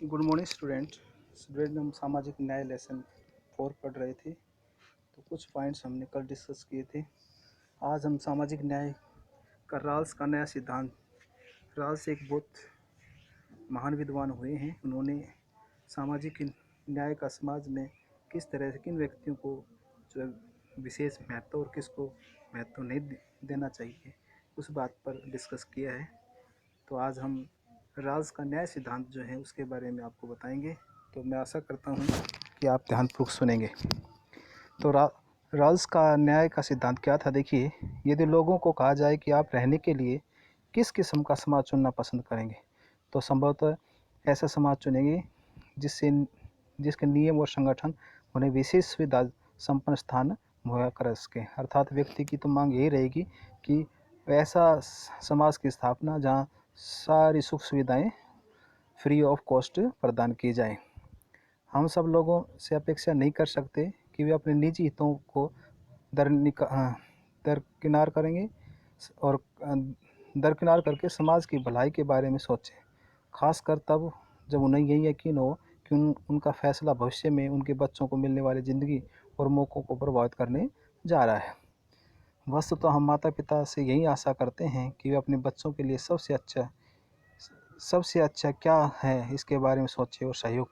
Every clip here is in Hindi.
गुड मॉर्निंग स्टूडेंट हम सामाजिक न्याय लेसन 4 पढ़ रहे थे। तो कुछ पॉइंट्स हमने कल डिस्कस किए थे। आज हम सामाजिक न्याय का राल्स का नया सिद्धांत। राल्स एक बहुत महान विद्वान हुए हैं। उन्होंने सामाजिक न्याय का समाज में किस तरह से किन व्यक्तियों को जो विशेष महत्व और किसको महत्व नहीं देना चाहिए, उस बात पर डिस्कस किया है। तो आज हम राल्स का न्याय सिद्धांत जो है उसके बारे में आपको बताएंगे। तो मैं आशा करता हूँ कि आप ध्यानपूर्वक सुनेंगे। तो राल्स का न्याय का सिद्धांत क्या था? देखिए, यदि लोगों को कहा जाए कि आप रहने के लिए किस किस्म का समाज चुनना पसंद करेंगे, तो संभवतः ऐसा समाज चुनेंगे जिसके नियम और संगठन उन्हें विशेष सुविधा संपन्न स्थान मुहैया कर सकें। अर्थात व्यक्ति की तो मांग यही रहेगी कि ऐसा समाज की स्थापना जहाँ सारी सुख सुविधाएं फ्री ऑफ कॉस्ट प्रदान की जाए। हम सब लोगों से अपेक्षा नहीं कर सकते कि वे अपने निजी हितों को दरकिनार करेंगे और दरकिनार करके समाज की भलाई के बारे में सोचें, खासकर तब जब उन्हें यही यकीन हो कि उनका फैसला भविष्य में उनके बच्चों को मिलने वाली ज़िंदगी और मौक़ों को प्रभावित करने जा रहा है। वस्तुतः तो हम माता पिता से यही आशा करते हैं कि वे अपने बच्चों के लिए सबसे अच्छा क्या है इसके बारे में सोचें और सहयोग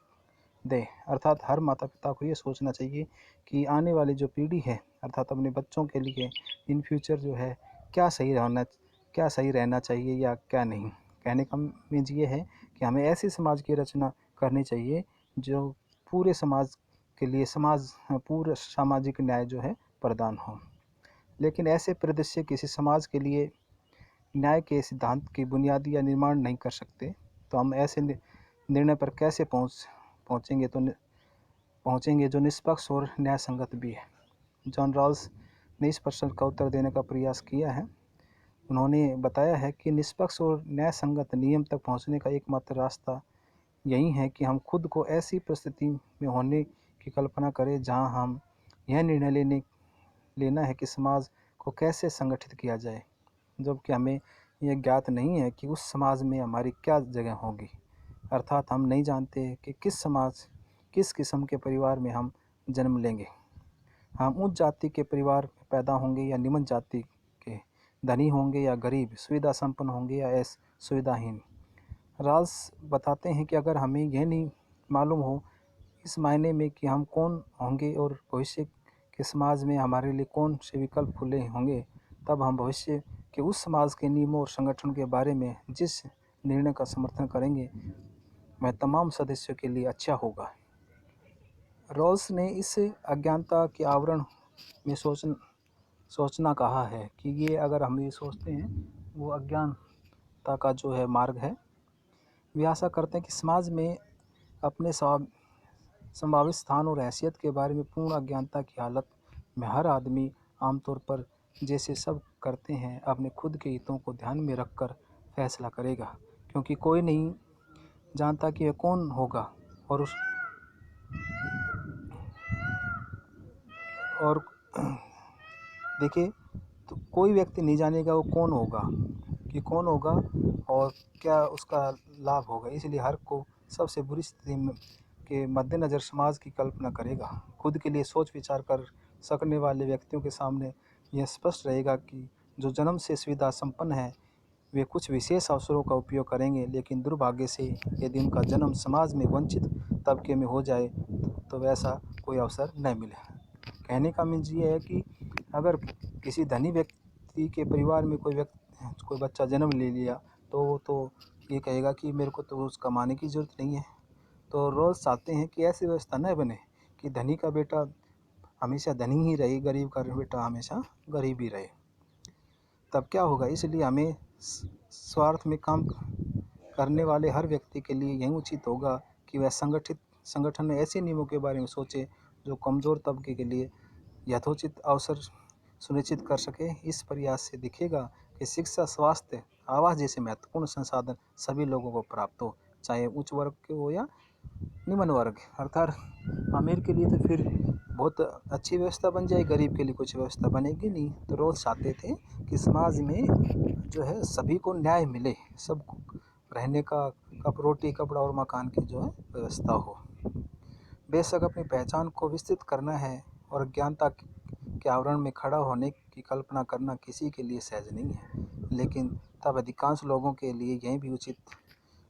दें। अर्थात हर माता पिता को ये सोचना चाहिए कि आने वाली जो पीढ़ी है, अर्थात अपने बच्चों के लिए इन फ्यूचर जो है क्या सही रहना चाहिए या क्या नहीं। कहने का मीन्स ये है कि हमें ऐसे समाज की रचना करनी चाहिए जो पूरे समाज के लिए पूरा सामाजिक न्याय जो है प्रदान हो। लेकिन ऐसे परिदृश्य किसी समाज के लिए न्याय के सिद्धांत की बुनियादी या निर्माण नहीं कर सकते। तो हम ऐसे निर्णय पर कैसे पहुँचेंगे जो निष्पक्ष और न्याय संगत भी है। जॉन रॉल्स ने इस प्रश्न का उत्तर देने का प्रयास किया है। उन्होंने बताया है कि निष्पक्ष और न्याय संगत नियम तक पहुँचने का एकमात्र रास्ता यही है कि हम खुद को ऐसी परिस्थिति में होने की कल्पना करें जहाँ हम यह निर्णय लेना है कि समाज को कैसे संगठित किया जाए, जबकि हमें यह ज्ञात नहीं है कि उस समाज में हमारी क्या जगह होगी। अर्थात हम नहीं जानते कि किस किस्म के परिवार में हम जन्म लेंगे। हम उच्च जाति के परिवार में पैदा होंगे या निम्न जाति के, धनी होंगे या गरीब, सुविधा संपन्न होंगे या सुविधाहीन। राल्स बताते हैं कि अगर हमें यह नहीं मालूम हो इस मायने में कि हम कौन होंगे और भविष्य के समाज में हमारे लिए कौन से विकल्प खुले होंगे, तब हम भविष्य के उस समाज के नियमों और संगठन के बारे में जिस निर्णय का समर्थन करेंगे वह तमाम सदस्यों के लिए अच्छा होगा। रॉल्स ने इस अज्ञानता के आवरण में सोचना कहा है कि ये अगर हम ये सोचते हैं वो अज्ञानता का जो है मार्ग है। वे आशा करते हैं कि समाज में अपने संभावित स्थान और हैसियत के बारे में पूर्ण अज्ञानता की हालत में हर आदमी आमतौर पर जैसे सब करते हैं अपने खुद के हितों को ध्यान में रखकर फैसला करेगा, क्योंकि कोई नहीं जानता कि वह कौन होगा और देखिए, तो कोई व्यक्ति नहीं जानेगा वो कौन होगा और क्या उसका लाभ होगा। इसलिए हर को सबसे बुरी स्थिति के मद्देनज़र समाज की कल्पना करेगा। खुद के लिए सोच विचार कर सकने वाले व्यक्तियों के सामने यह स्पष्ट रहेगा कि जो जन्म से सुविधा संपन्न है वे कुछ विशेष अवसरों का उपयोग करेंगे, लेकिन दुर्भाग्य से यदि उनका जन्म समाज में वंचित तबके में हो जाए तो वैसा कोई अवसर न मिले। कहने का मीन्स ये है कि अगर किसी धनी व्यक्ति के परिवार में कोई बच्चा जन्म ले लिया तो वो तो ये कहेगा कि मेरे को तो उसका कमाने की ज़रूरत नहीं है। तो रोज़ चाहते हैं कि ऐसी व्यवस्था न बने कि धनी का बेटा हमेशा धनी ही रहे, गरीब का बेटा हमेशा गरीब ही रहे। तब क्या होगा? इसलिए हमें स्वार्थ में काम करने वाले हर व्यक्ति के लिए यही उचित होगा कि वह संगठन में ऐसे नियमों के बारे में सोचे जो कमज़ोर तबके के लिए यथोचित अवसर सुनिश्चित कर सके। इस प्रयास से दिखेगा कि शिक्षा, स्वास्थ्य, आवास जैसे महत्वपूर्ण संसाधन सभी लोगों को प्राप्त हो, चाहे उच्च वर्ग के हो या निम्न वर्ग। अर्थात अमीर के लिए तो फिर बहुत अच्छी व्यवस्था बन जाए, गरीब के लिए कुछ व्यवस्था बनेगी नहीं। तो रोज़ चाहते थे कि समाज में जो है सभी को न्याय मिले, सबको रहने का रोटी, कपड़ा और मकान की जो है व्यवस्था हो। बेशक अपनी पहचान को विस्तृत करना है और अज्ञानता के आवरण में खड़ा होने की कल्पना करना किसी के लिए सहज नहीं है, लेकिन तब अधिकांश लोगों के लिए यह भी उचित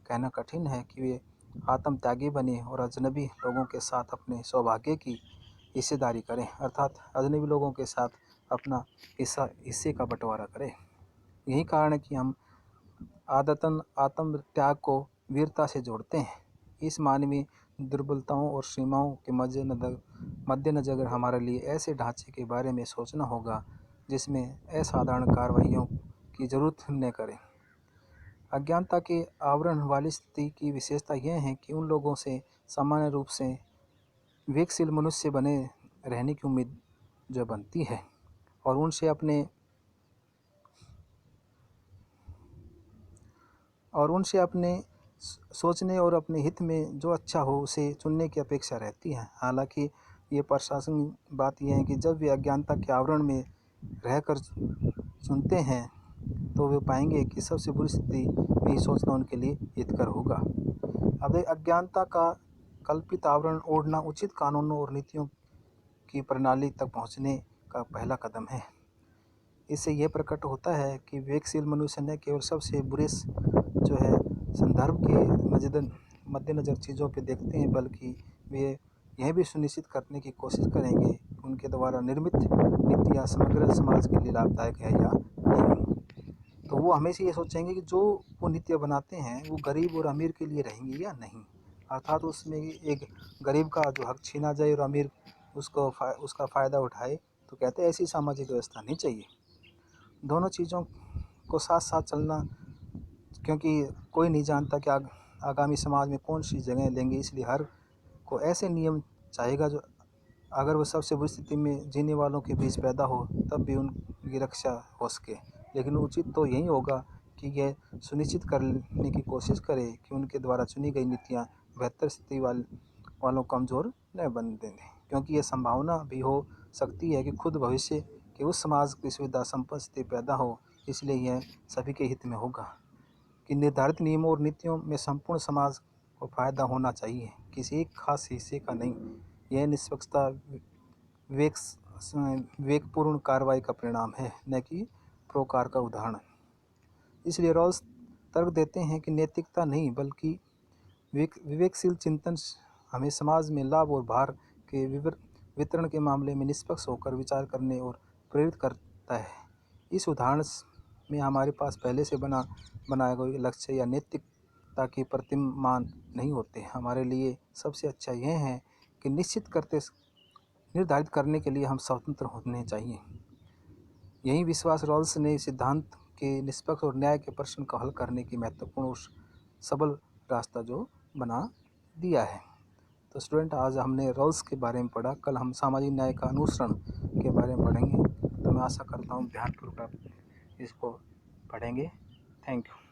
कहना कठिन है कि वे आत्मत्यागी बने और अजनबी लोगों के साथ अपने सौभाग्य की हिस्सेदारी करें, अर्थात अजनबी लोगों के साथ अपना हिस्से का बंटवारा करें। यही कारण है कि हम आदतन आत्म त्याग को वीरता से जोड़ते हैं। इस मानवीय दुर्बलताओं और सीमाओं के मद्देनजर हमारे लिए ऐसे ढांचे के बारे में सोचना होगा जिसमें असाधारण कार्रवाइयों की जरूरत न करें। अज्ञानता के आवरण वाली स्थिति की विशेषता यह है कि उन लोगों से सामान्य रूप से विवेकशील मनुष्य बने रहने की उम्मीद जो बनती है और उनसे अपने सोचने और अपने हित में जो अच्छा हो उसे चुनने की अपेक्षा रहती है। हालांकि ये प्रशासनिक बात यह है कि जब वे अज्ञानता के आवरण में रहकर सुनते हैं तो वे पाएंगे कि सबसे बुरी स्थिति में ही सोचना उनके लिए हितकर होगा। अब अज्ञानता का कल्पित आवरण ओढ़ना उचित कानूनों और नीतियों की प्रणाली तक पहुंचने का पहला कदम है। इससे यह प्रकट होता है कि विवेकशील मनुष्य न केवल सबसे बुरे जो है संदर्भ के मद्देनजर चीज़ों पर देखते हैं, बल्कि वे यह भी सुनिश्चित करने की कोशिश करेंगे कि उनके द्वारा निर्मित नीतियाँ समग्र समाज के लिए लाभदायक है या नहीं। तो वो हमेशा ये सोचेंगे कि जो वो नीतियाँ बनाते हैं वो गरीब और अमीर के लिए रहेंगी या नहीं, अर्थात उसमें एक गरीब का जो हक छीना जाए और अमीर उसका फ़ायदा उठाए। तो कहते हैं ऐसी सामाजिक व्यवस्था नहीं चाहिए। दोनों चीज़ों को साथ साथ चलना, क्योंकि कोई नहीं जानता कि आगामी समाज में कौन सी जगह लेंगे, इसलिए हर को ऐसे नियम चाहेगा जो अगर वो सबसे बुरी स्थिति में जीने वालों के बीच पैदा हो तब भी उनकी रक्षा हो सके। लेकिन उचित तो यही होगा कि यह सुनिश्चित करने की कोशिश करे कि उनके द्वारा चुनी गई नीतियाँ बेहतर स्थिति वालों कमज़ोर न बन दें, क्योंकि यह संभावना भी हो सकती है कि खुद भविष्य के उस समाज की सुविधा संपन्न स्थिति पैदा हो। इसलिए यह सभी के हित में होगा कि निर्धारित नियमों और नीतियों में संपूर्ण समाज को फ़ायदा होना चाहिए, किसी एक खास हिस्से का नहीं। यह निष्पक्षता विवेकपूर्ण कार्रवाई का परिणाम है, न कि प्रोकार का उदाहरण। इसलिए रॉल्स तर्क देते हैं कि नैतिकता नहीं बल्कि विवेकशील चिंतन हमें समाज में लाभ और भार के वितरण के मामले में निष्पक्ष होकर विचार करने और प्रेरित करता है। इस उदाहरण में हमारे पास पहले से बनाए गए लक्ष्य या नैतिकता के प्रतिमान नहीं होते। हमारे लिए सबसे अच्छा यह है कि निर्धारित करने के लिए हम स्वतंत्र होने चाहिए। यही विश्वास रॉल्स ने सिद्धांत के निष्पक्ष और न्याय के प्रश्न को हल करने की महत्वपूर्ण और सबल रास्ता जो बना दिया है। तो स्टूडेंट, आज हमने रॉल्स के बारे में पढ़ा, कल हम सामाजिक न्याय का अनुसरण के बारे में पढ़ेंगे। तो मैं आशा करता हूँ ध्यानपूर्वक आप इसको पढ़ेंगे। Thank you.